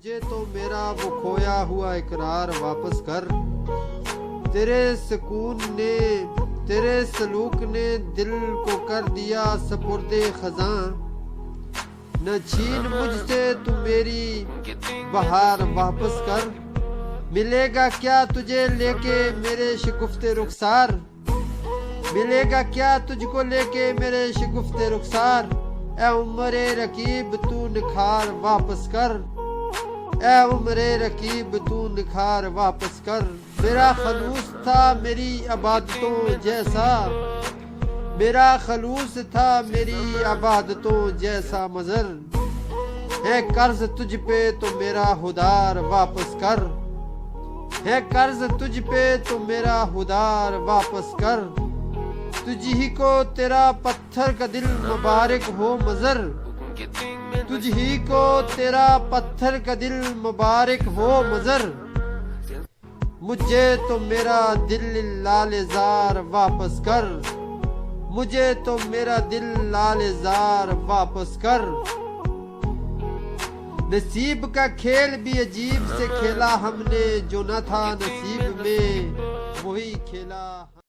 مجھے تو میرا وہ کھویا ہوا اقرار واپس کر. تیرے سکون نے تیرے سلوک نے دل کو کر دیا سپرد خزاں. نہ چھین مجھ سے تو میری بہار واپس کر. ملے گا کیا تجھے لے کے میرے شگفت رخسار. ملے گا کیا تجھ کو لے کے میرے شگفت رخسار. اے عمر رقیب تو نکھار واپس کر. اے عمر رقیب تو نکھار واپس کر. میرا خلوص تھا میری عبادتوں جیسا. میرا خلوص تھا میری عبادتوں جیسا مظہر. ہے قرض تجھ پہ تو میرا ہدار واپس کر. ہے قرض تجھ پہ تو میرا ہدار واپس کر. تجھ ہی کو تیرا پتھر کا دل مبارک ہو مظہر. تجھ ہی کو تیرا پتھر کا دل مبارک ہو مظہر. مجھے تو میرا دل لال زار واپس کر. مجھے تو میرا دل لال زار واپس کر. نصیب کا کھیل بھی عجیب سے کھیلا ہم نے. جو نہ تھا نصیب میں وہی کھیلا.